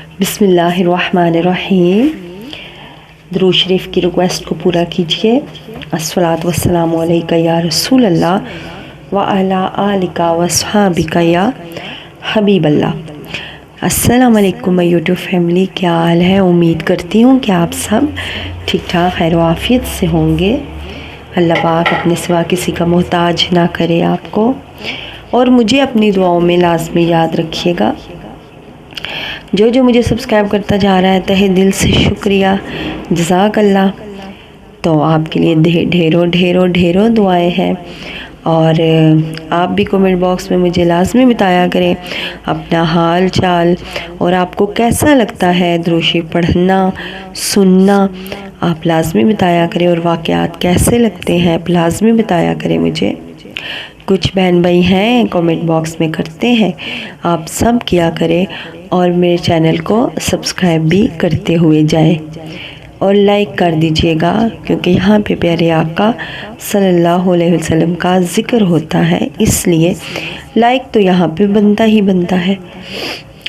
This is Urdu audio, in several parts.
بسم اللہ الرحمن الرحیم۔ درود شریف کی ریکویسٹ کو پورا کیجیے۔ الصلاۃ والسلام علیکہ یا رسول اللہ وعلی آلک واصحابک یا حبیب اللہ۔ السلام علیکم یوٹیوب فیملی، کیا حال ہے؟ امید کرتی ہوں کہ آپ سب ٹھیک ٹھاک خیر و عافیت سے ہوں گے۔ اللہ پاک اپنے سوا کسی کا محتاج نہ کرے آپ کو، اور مجھے اپنی دعاؤں میں لازمی یاد رکھیے گا۔ جو مجھے سبسکرائب کرتا جا رہا ہے، تہہ دل سے شکریہ، جزاک اللہ۔ تو آپ کے لیے ڈھیروں دعائیں ہیں، اور آپ بھی کمنٹ باکس میں مجھے لازمی بتایا کریں اپنا حال چال، اور آپ کو کیسا لگتا ہے درود شریف پڑھنا سننا، آپ لازمی بتایا کریں، اور واقعات کیسے لگتے ہیں آپ لازمی بتایا کریں مجھے۔ کچھ بہن بھائی ہیں کمنٹ باکس میں کرتے ہیں، آپ سب کیا کریں، اور میرے چینل کو سبسکرائب بھی کرتے ہوئے جائیں، اور لائک کر دیجئے گا، کیونکہ یہاں پہ پیارے آقا صلی اللہ علیہ وسلم کا ذکر ہوتا ہے، اس لیے لائک تو یہاں پہ بنتا ہی بنتا ہے۔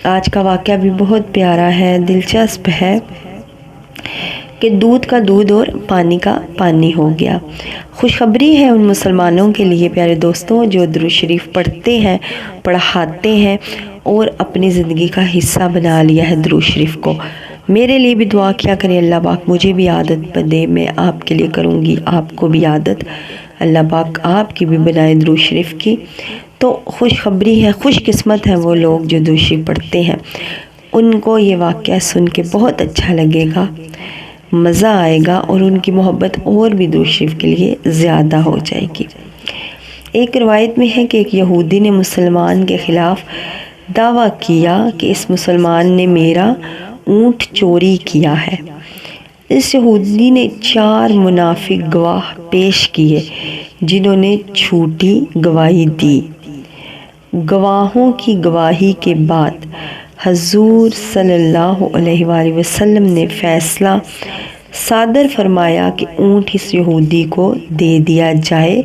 آج کا واقعہ بھی بہت پیارا ہے، دلچسپ ہے کہ دودھ کا دودھ اور پانی کا پانی ہو گیا۔ خوشخبری ہے ان مسلمانوں کے لیے پیارے دوستوں جو درود شریف پڑھتے ہیں، پڑھاتے ہیں، اور اپنی زندگی کا حصہ بنا لیا ہے درود شریف کو۔ میرے لیے بھی دعا کیا کریں، اللہ پاک مجھے بھی عادت دے، میں آپ کے لیے کروں گی، آپ کو بھی عادت اللہ پاک آپ کی بھی بنائے درود شریف کی۔ تو خوشخبری ہے، خوش قسمت ہے وہ لوگ جو درود شریف پڑھتے ہیں، ان کو یہ واقعہ سن کے بہت اچھا لگے گا، مزہ آئے گا، اور ان کی محبت اور بھی درود شریف کے لیے زیادہ ہو جائے گی۔ ایک روایت میں ہے کہ ایک یہودی نے مسلمان کے خلاف دعویٰ کیا کہ اس مسلمان نے میرا اونٹ چوری کیا ہے۔ اس یہودی نے 4 منافق گواہ پیش کیے جنہوں نے جھوٹی گواہی دی۔ گواہوں کی گواہی کے بعد حضور صلی اللہ علیہ وآلہ وسلم نے فیصلہ صادر فرمایا کہ اونٹ اس یہودی کو دے دیا جائے،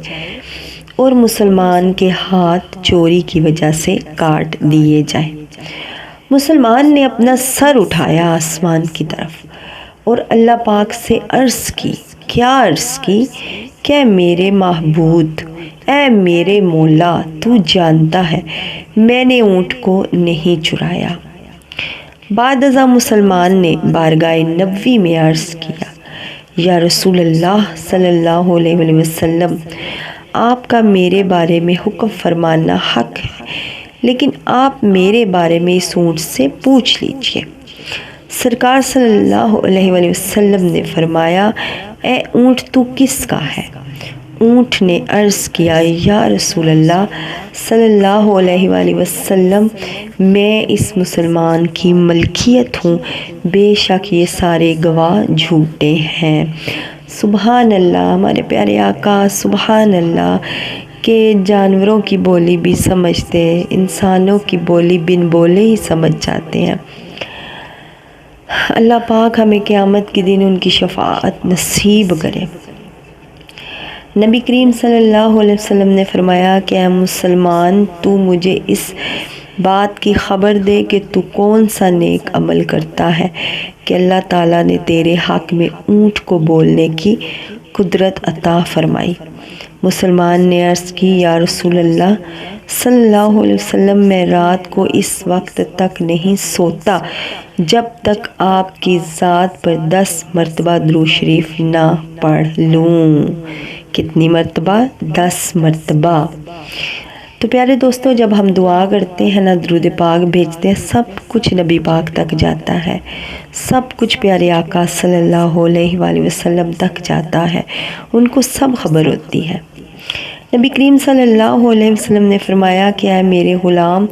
اور مسلمان کے ہاتھ چوری کی وجہ سے کاٹ دیے جائیں۔ مسلمان نے اپنا سر اٹھایا آسمان کی طرف اور اللہ پاک سے عرض کی، کیا عرض کی کہ اے میرے معبود، اے میرے مولا، تو جانتا ہے میں نے اونٹ کو نہیں چرایا۔ بعد ازاں مسلمان نے بارگاہ نبوی میں عرض کیا، یا رسول اللہ صلی اللہ علیہ وآلہ وسلم، آپ کا میرے بارے میں حکم فرمانا حق ہے، لیکن آپ میرے بارے میں اس اونٹ سے پوچھ لیجئے۔ سرکار صلی اللہ علیہ وآلہ وسلم نے فرمایا، اے اونٹ تو کس کا ہے؟ اونٹ نے عرض کیا، یا رسول اللہ صلی اللہ علیہ وآلہ وسلم، میں اس مسلمان کی ملکیت ہوں، بے شک یہ سارے گواہ جھوٹے ہیں۔ سبحان اللہ، ہمارے پیارے آقا سبحان اللہ کہ جانوروں کی بولی بھی سمجھتے ہیں، انسانوں کی بولی بن بولے ہی سمجھ جاتے ہیں۔ اللہ پاک ہمیں قیامت کے دن ان کی شفاعت نصیب کرے۔ نبی کریم صلی اللہ علیہ وسلم نے فرمایا کہ اے مسلمان، تو مجھے اس بات کی خبر دے کہ تو کون سا نیک عمل کرتا ہے کہ اللہ تعالیٰ نے تیرے حق میں اونٹ کو بولنے کی قدرت عطا فرمائی۔ مسلمان نے عرض کی، یا رسول اللہ صلی اللہ علیہ وسلم، میں رات کو اس وقت تک نہیں سوتا جب تک آپ کی ذات پر 10 مرتبہ درود شریف نہ پڑھ لوں۔ کتنی مرتبہ؟ 10 مرتبہ۔ تو پیارے دوستو، جب ہم دعا کرتے ہیں نا، درود پاک بھیجتے ہیں، سب کچھ نبی پاک تک جاتا ہے، سب کچھ پیارے آقا صلی اللہ علیہ وآلہ وسلم تک جاتا ہے، ان کو سب خبر ہوتی ہے۔ نبی کریم صلی اللہ علیہ وسلم نے فرمایا کہ اے میرے غلام،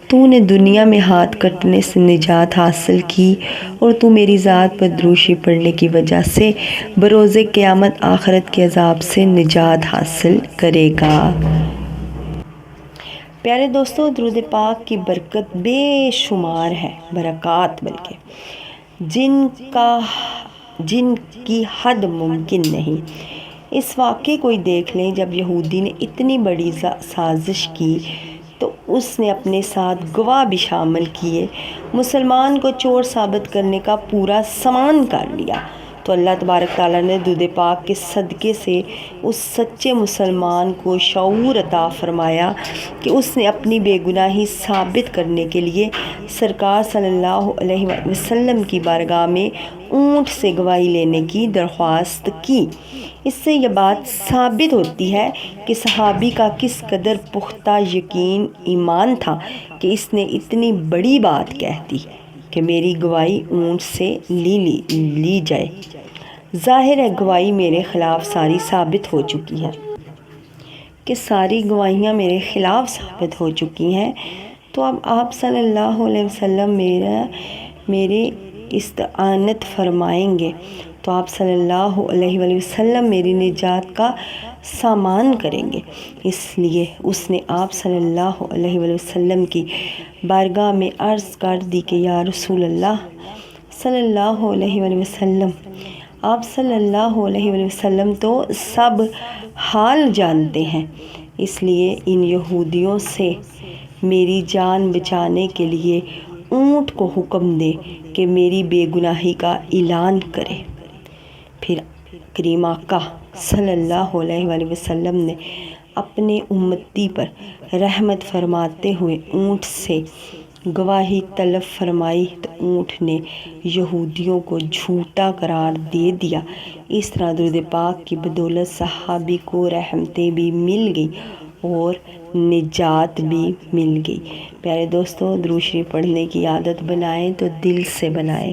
تو نے دنیا میں ہاتھ کٹنے سے نجات حاصل کی، اور تو میری ذات پر درود شریف پڑھنے کی وجہ سے بروز قیامت آخرت کے عذاب سے نجات حاصل کرے گا۔ پیارے دوستو، درود پاک کی برکت بے شمار ہے، برکات بلکہ جن کی حد ممکن نہیں۔ اس واقعے کو ہی دیکھ لیں، جب یہودی نے اتنی بڑی سازش کی تو اس نے اپنے ساتھ گواہ بھی شامل کیے، مسلمان کو چور ثابت کرنے کا پورا سامان کر لیا۔ تو اللہ تبارک تعالیٰ نے درود پاک کے صدقے سے اس سچے مسلمان کو شعور عطا فرمایا کہ اس نے اپنی بے گناہی ثابت کرنے کے لیے سرکار صلی اللہ علیہ وآلہ وسلم کی بارگاہ میں اونٹ سے گواہی لینے کی درخواست کی۔ اس سے یہ بات ثابت ہوتی ہے کہ صحابی کا کس قدر پختہ یقین ایمان تھا کہ اس نے اتنی بڑی بات کہہ دی کہ میری گواہی اونٹ سے لی جائے۔ ظاہر ہے گواہی میرے خلاف ساری ثابت ہو چکی ہے، کہ ساری گواہیاں میرے خلاف ثابت ہو چکی ہیں، تو اب آپ صلی اللہ علیہ وسلم میرے استعانت فرمائیں گے، تو آپ صلی اللہ علیہ وآلہ وسلم میری نجات کا سامان کریں گے۔ اس لیے اس نے آپ صلی اللہ علیہ وآلہ وسلم کی بارگاہ میں عرض کر دی کہ یا رسول اللہ صلی اللہ علیہ وآلہ وسلم، آپ صلی اللہ علیہ وآلہ وسلم تو سب حال جانتے ہیں، اس لیے ان یہودیوں سے میری جان بچانے کے لیے اونٹ کو حکم دے کہ میری بے گناہی کا اعلان کرے۔ پھر کریم آقا صلی اللہ علیہ وآلہ وسلم نے اپنے امتی پر رحمت فرماتے ہوئے اونٹ سے گواہی طلب فرمائی، تو اونٹ نے یہودیوں کو جھوٹا قرار دے دیا۔ اس طرح درود پاک کی بدولت صحابی کو رحمتیں بھی مل گئی اور نجات بھی مل گئی۔ پیارے دوستو، درود شریف پڑھنے کی عادت بنائیں تو دل سے بنائیں،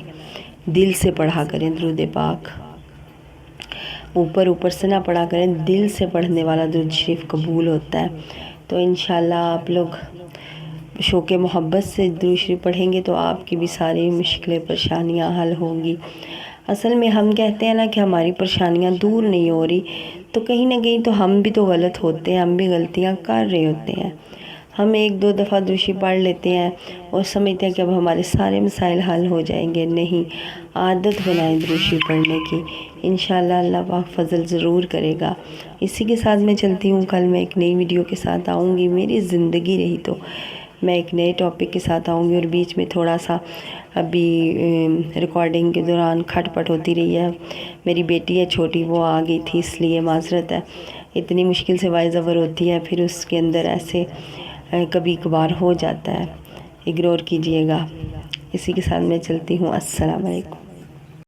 دل سے پڑھا کریں درود پاک، اوپر سے نہ پڑھا کریں، دل سے پڑھنے والا درود شریف قبول ہوتا ہے۔ تو انشاءاللہ آپ لوگ شوق محبت سے درود شریف پڑھیں گے تو آپ کی بھی ساری مشکلیں پریشانیاں حل ہوں گی۔ اصل میں ہم کہتے ہیں نا کہ ہماری پریشانیاں دور نہیں ہو رہی، تو کہیں نہ کہیں تو ہم بھی تو غلط ہوتے ہیں، ہم بھی غلطیاں کر رہے ہوتے ہیں۔ ہم ایک دو دفعہ درود شریف پڑھ لیتے ہیں اور سمجھتے ہیں کہ اب ہمارے سارے مسائل حل ہو جائیں گے۔ نہیں، عادت بنائیں درود شریف پڑھنے کی، انشاءاللہ اللہ پاک فضل ضرور کرے گا۔ اسی کے ساتھ میں چلتی ہوں، کل میں ایک نئی ویڈیو کے ساتھ آؤں گی، میری زندگی رہی تو میں ایک نئے ٹاپک کے ساتھ آؤں گی، اور بیچ میں تھوڑا سا ابھی ریکارڈنگ کے دوران کھٹ پٹ ہوتی رہی ہے، میری بیٹی ہے چھوٹی، وہ آ گئی تھی، اس لیے معذرت ہے، اتنی مشکل سے وائس اوور ہوتی ہے، پھر اس کے اندر ایسے کبھی کبھار ہو جاتا ہے، اگنور کیجیے گا۔ اسی کے ساتھ میں چلتی ہوں، السلام علیکم۔